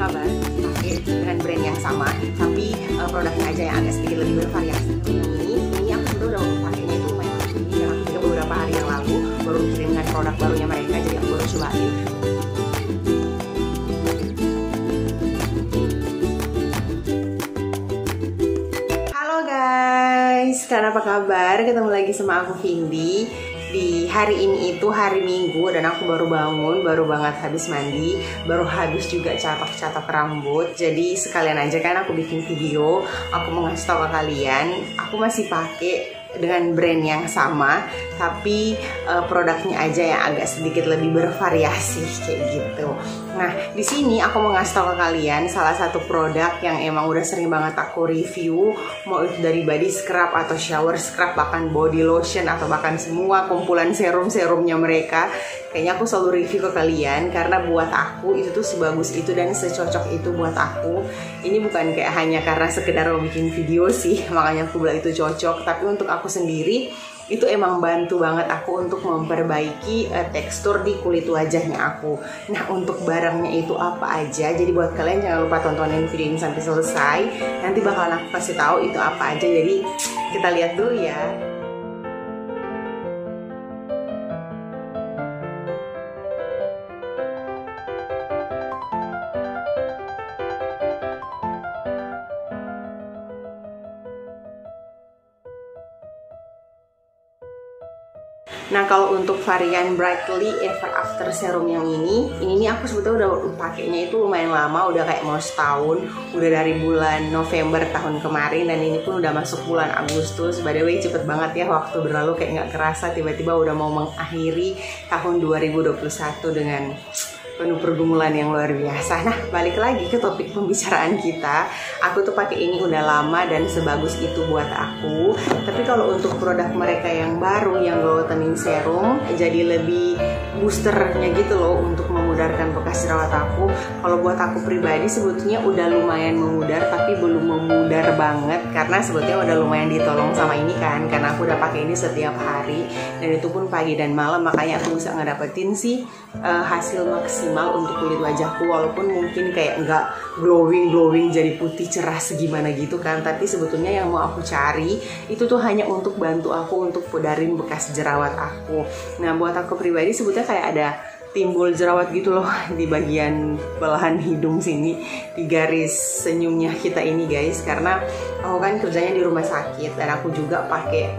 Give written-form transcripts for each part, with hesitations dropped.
kabar? Pakai dengan brand yang sama, tapi produknya aja yang agak sedikit lebih bervariasi. Ini aku sudah pakainya itu lumayan ini, dan aku juga beberapa hari yang lalu baru kirimkan produk barunya mereka, jadi aku baru cobain. Halo guys, kalian apa kabar? Ketemu lagi sama aku Vindi. Di hari ini itu hari Minggu dan aku baru bangun, baru banget habis mandi, baru habis juga catok-catok rambut. Jadi sekalian aja kan aku bikin video, aku mau ngasih tau ke kalian, aku masih pakai dengan brand yang sama, tapi produknya aja yang agak sedikit lebih bervariasi kayak gitu. Nah, di sini aku mau ngasih tau ke kalian salah satu produk yang emang udah sering banget aku review, mau itu dari body scrub atau shower scrub, bahkan body lotion atau bahkan semua kumpulan serum-serumnya mereka. Kayaknya aku selalu review ke kalian karena buat aku itu tuh sebagus itu dan secocok itu buat aku. Ini bukan kayak hanya karena sekedar mau bikin video sih, makanya aku bilang itu cocok, tapi untuk aku sendiri itu emang bantu banget aku untuk memperbaiki tekstur di kulit wajahnya aku. Nah, untuk barangnya itu apa aja, jadi buat kalian jangan lupa tontonin video ini sampai selesai. Nanti bakalan aku kasih tahu itu apa aja, jadi kita lihat dulu ya. Nah, kalau untuk varian Brightly Ever After Serum yang ini aku sebetulnya udah pakainya itu lumayan lama, udah kayak mau setahun, udah dari bulan November tahun kemarin, dan ini pun udah masuk bulan Agustus. By the way, cepet banget ya waktu berlalu, kayak nggak kerasa tiba-tiba udah mau mengakhiri tahun 2021 dengan penuh pergumulan yang luar biasa. Nah, balik lagi ke topik pembicaraan kita. Aku tuh pakai ini udah lama dan sebagus itu buat aku. Tapi kalau untuk produk mereka yang baru, yang Glow-Toning Serum, jadi lebih boosternya gitu loh untuk memudarkan bekas jerawat aku. Kalau buat aku pribadi sebetulnya udah lumayan memudar, tapi belum memudar banget karena sebetulnya udah lumayan ditolong sama ini kan, karena aku udah pakai ini setiap hari dan itu pun pagi dan malam, makanya aku bisa ngedapetin sih hasil maksimal untuk kulit wajahku, walaupun mungkin kayak nggak glowing jadi putih cerah segimana gitu kan, tapi sebetulnya yang mau aku cari itu tuh hanya untuk bantu aku untuk pudarin bekas jerawat aku. Nah, buat aku pribadi sebetulnya kayak ada timbul jerawat gitu loh di bagian belahan hidung sini, di garis senyumnya kita ini guys, karena aku kan kerjanya di rumah sakit dan aku juga pakai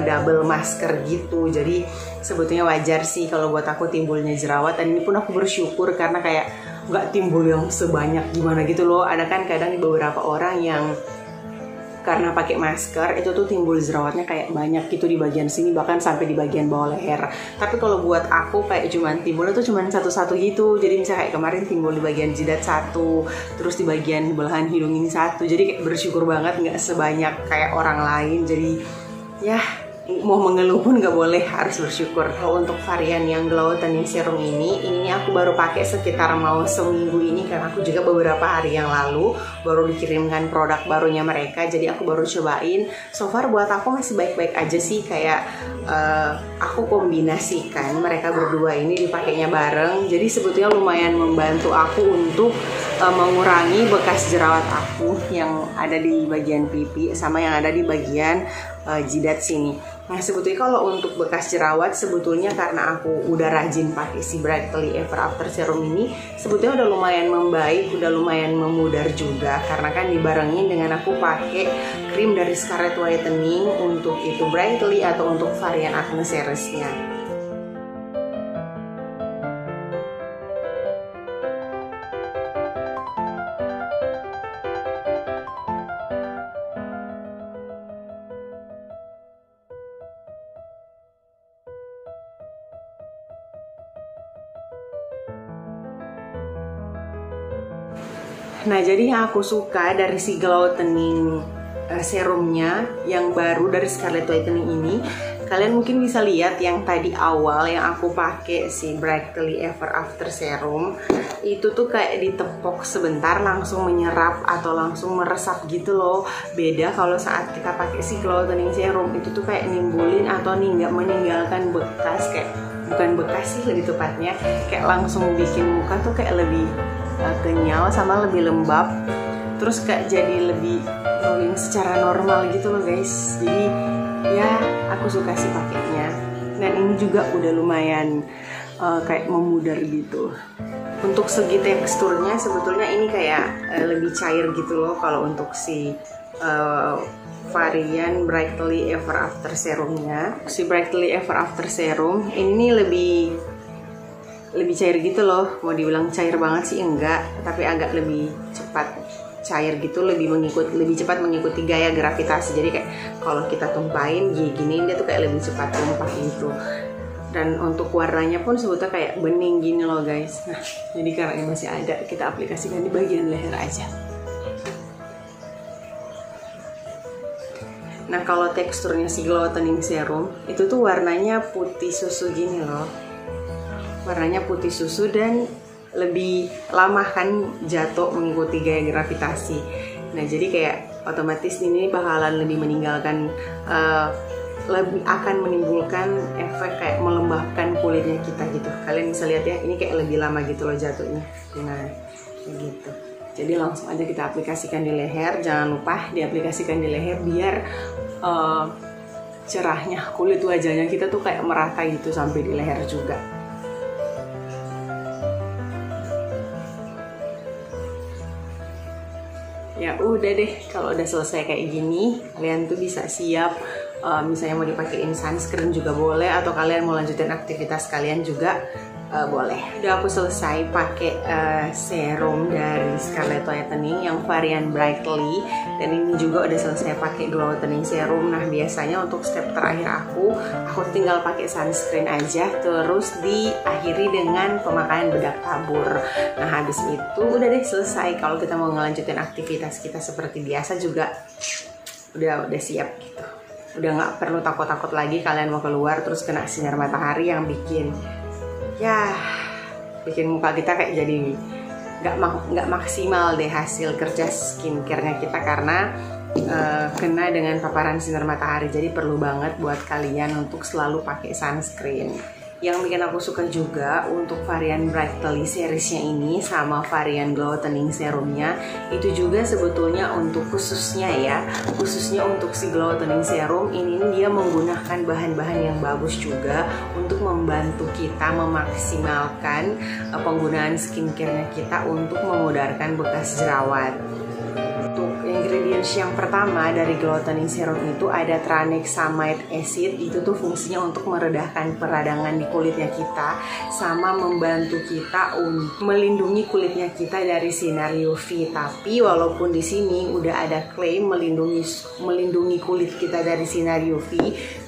double masker gitu, jadi sebetulnya wajar sih kalau buat aku timbulnya jerawat. Dan ini pun aku bersyukur karena kayak nggak timbul yang sebanyak gimana gitu loh. Ada kan kadang di beberapa orang yang karena pakai masker itu tuh timbul jerawatnya kayak banyak gitu di bagian sini, bahkan sampai di bagian bawah leher. Tapi kalau buat aku kayak cuman timbulnya tuh cuman satu-satu gitu. Jadi misalnya kayak kemarin timbul di bagian jidat satu, terus di bagian belahan hidung ini satu. Jadi kayak bersyukur banget nggak sebanyak kayak orang lain. Jadi ya mau mengeluh pun nggak boleh, harus bersyukur. Kalau untuk varian yang Glow-Toning Serum ini aku baru pakai sekitar mau seminggu ini, karena aku juga beberapa hari yang lalu baru dikirimkan produk barunya mereka, jadi aku baru cobain. So far buat aku masih baik-baik aja sih, kayak aku kombinasikan mereka berdua ini dipakainya bareng, jadi sebetulnya lumayan membantu aku untuk mengurangi bekas jerawat aku yang ada di bagian pipi sama yang ada di bagian jidat sini. Nah, sebetulnya kalau untuk bekas jerawat, sebetulnya karena aku udah rajin pakai si Brightly Ever After Serum ini, sebetulnya udah lumayan membaik, udah lumayan memudar juga, karena kan dibarengin dengan aku pakai krim dari Scarlett Whitening untuk itu Brightly atau untuk varian Acne Series-nya. Nah, jadi yang aku suka dari si Glow-Toning serumnya yang baru dari Scarlett Whitening ini, kalian mungkin bisa lihat yang tadi awal yang aku pakai si Brightly Ever After Serum itu tuh kayak ditepok sebentar langsung menyerap atau langsung meresap gitu loh. Beda kalau saat kita pakai si Glow-Toning Serum itu tuh kayak nimbulin atau meninggalkan bekas, kayak bukan bekas sih lebih tepatnya, kayak langsung bikin muka tuh kayak lebih kenyal sama lebih lembab, terus kayak jadi lebih glowing secara normal gitu loh guys. Jadi ya aku suka sih pakainya, dan ini juga udah lumayan kayak memudar gitu. Untuk segi teksturnya sebetulnya ini kayak lebih cair gitu loh kalau untuk si varian Brightly Ever After serumnya. Si Brightly Ever After serum ini lebih cair gitu loh. Mau dibilang cair banget sih enggak, tapi agak lebih cepat cair gitu, lebih cepat mengikuti gaya gravitasi. Jadi kayak kalau kita tumpahin gini dia tuh kayak lebih cepat tumpah gitu. Dan untuk warnanya pun sebetulnya kayak bening gini loh guys. Nah, jadi karena ini masih ada, kita aplikasikan di bagian leher aja. Nah, kalau teksturnya si Glow Toning Serum itu tuh warnanya putih susu gini loh. Warnanya putih susu dan lebih lama kan jatuh mengikuti gaya gravitasi. Nah, jadi kayak otomatis ini bakalan lebih meninggalkan lebih akan menimbulkan efek kayak melembabkan kulitnya kita gitu. Kalian bisa lihat ya, ini kayak lebih lama gitu loh jatuhnya. Nah, gitu. Jadi langsung aja kita aplikasikan di leher. Jangan lupa diaplikasikan di leher biar cerahnya kulit wajahnya kita tuh kayak merata gitu sampai di leher juga. Ya udah deh, kalau udah selesai kayak gini, kalian tuh bisa siap. Misalnya mau dipakein sunscreen juga boleh, atau kalian mau lanjutin aktivitas kalian juga boleh. Udah aku selesai pakai serum dari Scarlett Whitening yang varian Brightly, dan ini juga udah selesai pakai Glow Toning Serum. Nah, biasanya untuk step terakhir aku tinggal pakai sunscreen aja, terus diakhiri dengan pemakaian bedak tabur. Nah, habis itu udah deh selesai. Kalau kita mau ngelanjutin aktivitas kita seperti biasa juga udah siap gitu. Udah nggak perlu takut-takut lagi kalian mau keluar terus kena sinar matahari yang bikin muka kita kayak jadi nggak maksimal deh hasil kerja skincare-nya kita karena kena dengan paparan sinar matahari. Jadi perlu banget buat kalian untuk selalu pakai sunscreen. Yang bikin aku suka juga untuk varian Brightly seriesnya ini sama varian Glow Toning Serumnya itu juga sebetulnya untuk khususnya untuk si Glow Toning Serum ini dia menggunakan bahan-bahan yang bagus juga untuk membantu kita memaksimalkan penggunaan skincare-nya kita untuk memudarkan bekas jerawat. Untuk ingredients yang pertama dari Glow Toning Serum itu ada tranexamide acid. Itu tuh fungsinya untuk meredahkan peradangan di kulitnya kita sama membantu kita untuk melindungi kulitnya kita dari sinar UV. Tapi walaupun di sini udah ada klaim melindungi kulit kita dari sinar UV,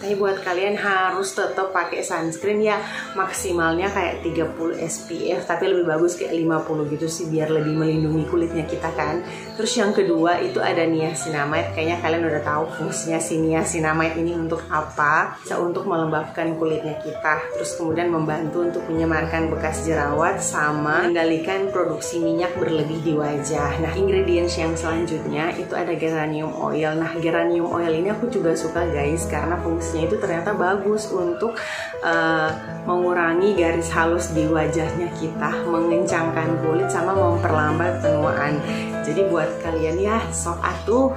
tapi buat kalian harus tetap pakai sunscreen ya, maksimalnya kayak 30 SPF, tapi lebih bagus kayak 50 gitu sih biar lebih melindungi kulitnya kita kan. Terus yang kedua itu ada niacinamide. Kayaknya kalian udah tahu fungsinya si niacinamide ini untuk apa. Bisa untuk melembabkan kulitnya kita, terus kemudian membantu untuk menyamarkan bekas jerawat sama mengendalikan produksi minyak berlebih di wajah. Nah, ingredients yang selanjutnya itu ada geranium oil. Nah, geranium oil ini aku juga suka guys karena fungsinya itu ternyata bagus untuk mengurangi garis halus di wajahnya kita, mengencangkan kulit sama memperlambat penuaan. Jadi buat kalian ya sok atuh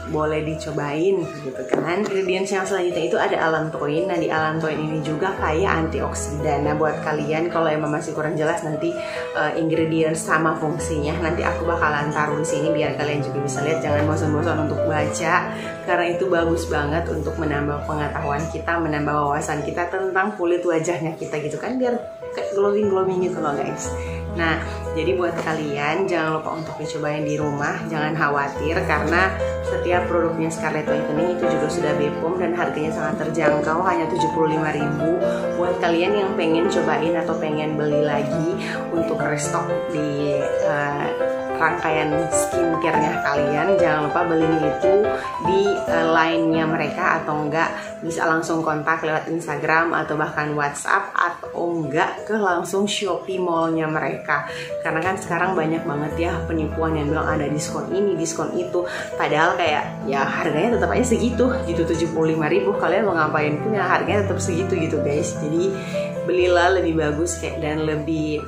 boleh dicobain gitu kan. Ingredients yang selanjutnya itu ada allantoin. Nah, di allantoin ini juga kaya antioksidan. Nah, buat kalian kalau emang masih kurang jelas nanti ingredients sama fungsinya nanti aku bakalan taruh di sini biar kalian juga bisa lihat. Jangan bosan-bosan untuk baca karena itu bagus banget untuk menambah pengetahuan kita, menambah wawasan kita tentang kulit wajahnya kita gitu kan, biar kayak glowing gitu loh guys. Nah, jadi buat kalian jangan lupa untuk dicobain di rumah, jangan khawatir karena setiap produknya Scarlett Whitening itu juga sudah BPOM dan harganya sangat terjangkau, hanya 75.000. Buat kalian yang pengen cobain atau pengen beli lagi untuk restock di rangkaian skincare-nya kalian, jangan lupa beli itu di line-nya mereka, atau enggak bisa langsung kontak lewat Instagram atau bahkan WhatsApp, atau enggak ke langsung Shopee Mall-nya mereka. Karena kan sekarang banyak banget ya penipuan yang bilang ada diskon ini, diskon itu, padahal kayak ya harganya tetap aja segitu, gitu 75.000. Kalian mau ngapain pun ya harganya tetap segitu gitu guys. Jadi belilah lebih bagus kayak dan lebih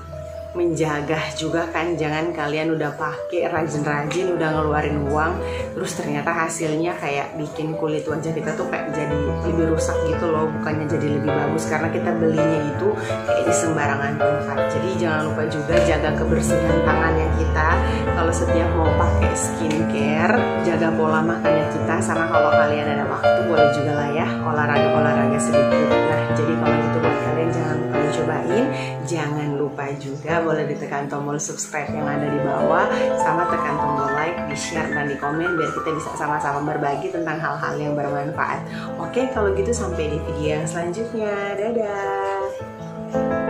menjaga juga kan, jangan kalian udah pakai rajin-rajin, udah ngeluarin uang, terus ternyata hasilnya kayak bikin kulit wajah kita tuh kayak jadi lebih rusak gitu loh, bukannya jadi lebih bagus karena kita belinya itu kayak di sembarangan tempat. Jadi jangan lupa juga jaga kebersihan tangannya kita kalau setiap mau pakai skincare, jaga pola makannya kita, sama kalau kalian ada waktu boleh juga lah ya olahraga sedikit. Nah jadi kalau gitu buat kalian jangan lupa dicobain, jangan lupa juga boleh ditekan tombol subscribe yang ada di bawah, sama tekan tombol like, di share dan di komen biar kita bisa sama-sama berbagi tentang hal-hal yang bermanfaat. Oke, kalau gitu sampai di video yang selanjutnya. Dadah.